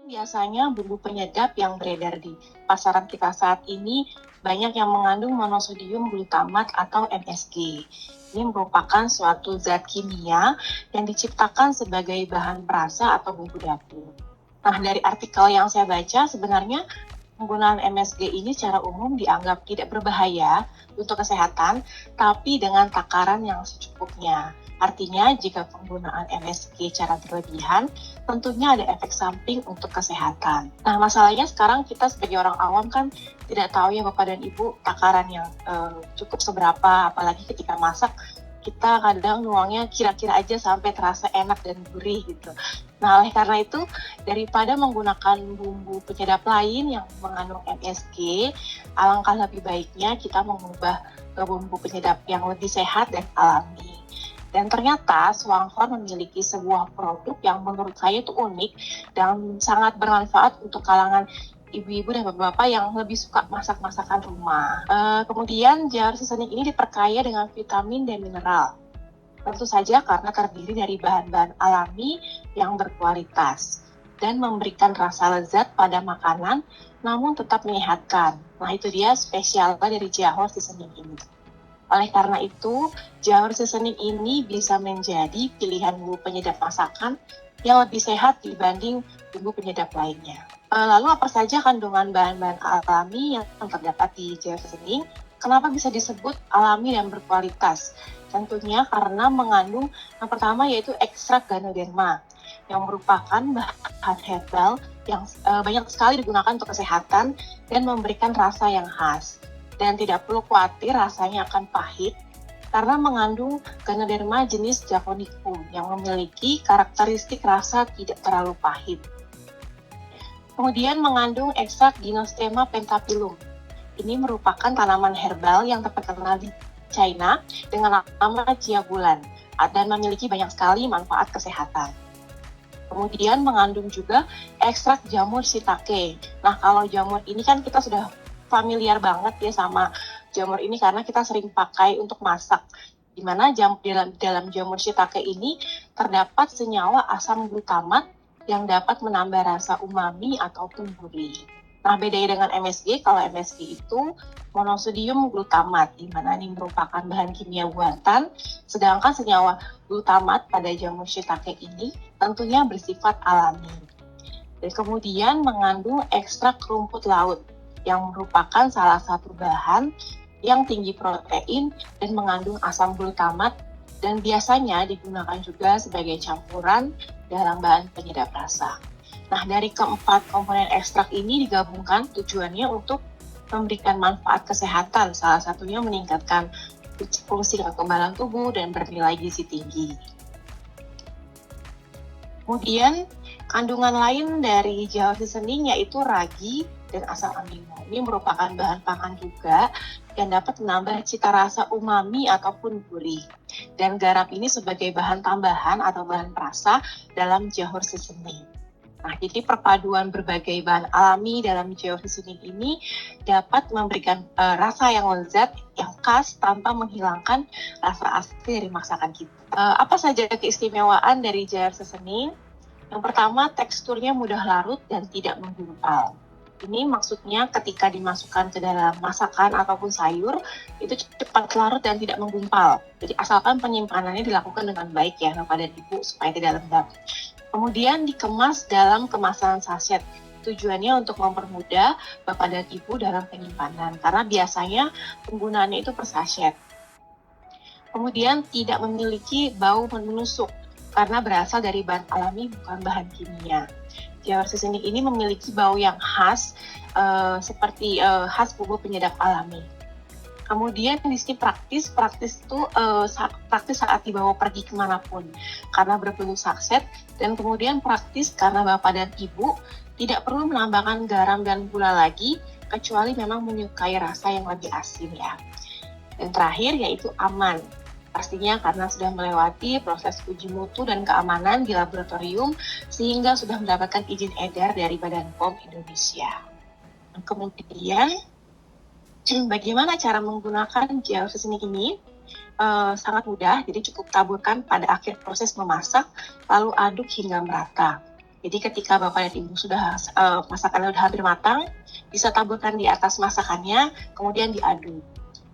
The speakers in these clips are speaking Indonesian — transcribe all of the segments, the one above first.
Biasanya bumbu penyedap yang beredar di pasaran kita saat ini banyak yang mengandung monosodium glutamat atau MSG. Ini merupakan suatu zat kimia yang diciptakan sebagai bahan perasa atau bumbu dapur. Nah, dari artikel yang saya baca, sebenarnya penggunaan MSG ini secara umum dianggap tidak berbahaya untuk kesehatan, tapi dengan takaran yang secukupnya. Artinya, jika penggunaan MSG secara berlebihan, tentunya ada efek samping untuk kesehatan. Nah, masalahnya sekarang kita sebagai orang awam kan tidak tahu ya Bapak dan Ibu takaran yang cukup seberapa, apalagi ketika masak kita kadang nuangnya kira-kira aja sampai terasa enak dan gurih gitu. Nah, oleh karena itu, daripada menggunakan bumbu penyedap lain yang mengandung MSG, alangkah lebih baiknya kita mengubah ke bumbu penyedap yang lebih sehat dan alami. Dan ternyata Swanghorn memiliki sebuah produk yang menurut saya itu unik dan sangat bermanfaat untuk kalangan ibu-ibu dan bapak-bapak yang lebih suka masak-masakan rumah. Kemudian jar seasoning ini diperkaya dengan vitamin dan mineral. Tentu saja karena terdiri dari bahan-bahan alami yang berkualitas dan memberikan rasa lezat pada makanan namun tetap menyehatkan. Nah, itu dia spesialnya dari Jahor seasoning ini. Oleh karena itu, Jahor seasoning ini bisa menjadi pilihan bumbu penyedap masakan yang lebih sehat dibanding bumbu penyedap lainnya. Lalu apa saja kandungan bahan-bahan alami yang terdapat di Jahor seasoning? Kenapa bisa disebut alami dan berkualitas? Tentunya karena mengandung yang pertama yaitu ekstrak Ganoderma yang merupakan bahan herbal yang banyak sekali digunakan untuk kesehatan dan memberikan rasa yang khas. Dan tidak perlu khawatir rasanya akan pahit karena mengandung Ganoderma jenis Japonicum yang memiliki karakteristik rasa tidak terlalu pahit. Kemudian mengandung ekstrak Ginospema pentaphyllum. Ini merupakan tanaman herbal yang terkenal di China dengan nama Jia Bulan dan memiliki banyak sekali manfaat kesehatan. Kemudian mengandung juga ekstrak jamur shiitake. Nah, kalau jamur ini kan kita sudah familiar banget ya sama jamur ini karena kita sering pakai untuk masak. Di mana dalam jamur shiitake ini terdapat senyawa asam glutamat yang dapat menambah rasa umami ataupun gurih. Nah, bedanya dengan MSG, kalau MSG itu monosodium glutamat, di mana ini merupakan bahan kimia buatan, sedangkan senyawa glutamat pada jamur shiitake ini tentunya bersifat alami. Dan kemudian mengandung ekstrak rumput laut, yang merupakan salah satu bahan yang tinggi protein dan mengandung asam glutamat dan biasanya digunakan juga sebagai campuran dalam bahan penyedap rasa. Nah, dari keempat komponen ekstrak ini digabungkan tujuannya untuk memberikan manfaat kesehatan, salah satunya meningkatkan fungsi kekebalan tubuh dan bernilai gizi tinggi. Kemudian, kandungan lain dari Jahor seasoning yaitu ragi dan asam amino. Ini merupakan bahan pangan juga yang dapat menambah cita rasa umami ataupun gurih. Dan garam ini sebagai bahan tambahan atau bahan perasa dalam Jahor seasoning. Nah, jadi perpaduan berbagai bahan alami dalam Jahor seasoning ini dapat memberikan rasa yang lezat, yang khas tanpa menghilangkan rasa asli dari masakan kita. Apa saja keistimewaan dari Jahor seasoning? Yang pertama, teksturnya mudah larut dan tidak menggumpal. Ini maksudnya ketika dimasukkan ke dalam masakan ataupun sayur, itu cepat larut dan tidak menggumpal. Jadi asalkan penyimpanannya dilakukan dengan baik ya Bapak dan Ibu supaya tidak lembab. Kemudian dikemas dalam kemasan saset. Tujuannya untuk mempermudah Bapak dan Ibu dalam penyimpanan karena biasanya penggunaannya itu per saset. Kemudian tidak memiliki bau menusuk karena berasal dari bahan alami bukan bahan kimia. Jahor seasoning ini memiliki bau yang khas seperti khas bumbu penyedap alami. Kemudian di sini praktis itu praktis saat dibawa pergi kemanapun karena berbentuk saset dan kemudian praktis karena Bapak dan Ibu tidak perlu menambahkan garam dan gula lagi kecuali memang menyukai rasa yang lebih asin ya. Dan terakhir yaitu aman. Pastinya karena sudah melewati proses uji mutu dan keamanan di laboratorium sehingga sudah mendapatkan izin edar dari Badan POM Indonesia. Kemudian, bagaimana cara menggunakan Jahor seasoning ini? Sangat mudah, jadi cukup taburkan pada akhir proses memasak, lalu aduk hingga merata. Jadi ketika Bapak dan Ibu sudah masakannya sudah hampir matang, bisa taburkan di atas masakannya, kemudian diaduk.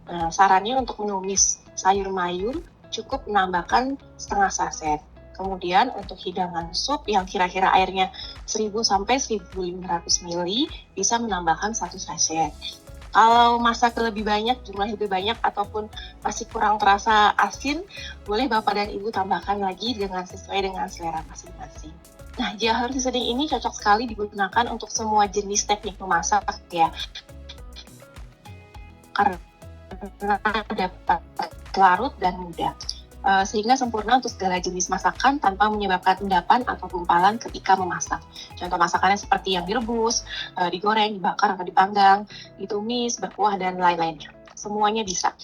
Nah, sarannya untuk menumis sayur mayur cukup menambahkan setengah saset. Kemudian untuk hidangan sup yang kira-kira airnya 1000 sampai 1500 ml bisa menambahkan 1 saset. Kalau masak lebih banyak, jumlah lebih banyak ataupun masih kurang terasa asin, boleh Bapak dan Ibu tambahkan lagi sesuai dengan selera masing-masing. Nah, jahar seasoning ini cocok sekali digunakan untuk semua jenis teknik memasak ya, karena dapat larut dan mudah. Sehingga sempurna untuk segala jenis masakan tanpa menyebabkan endapan atau gumpalan ketika memasak. Contoh masakannya seperti yang direbus, digoreng, dibakar atau dipanggang, ditumis, berkuah, dan lain-lainnya. Semuanya bisa.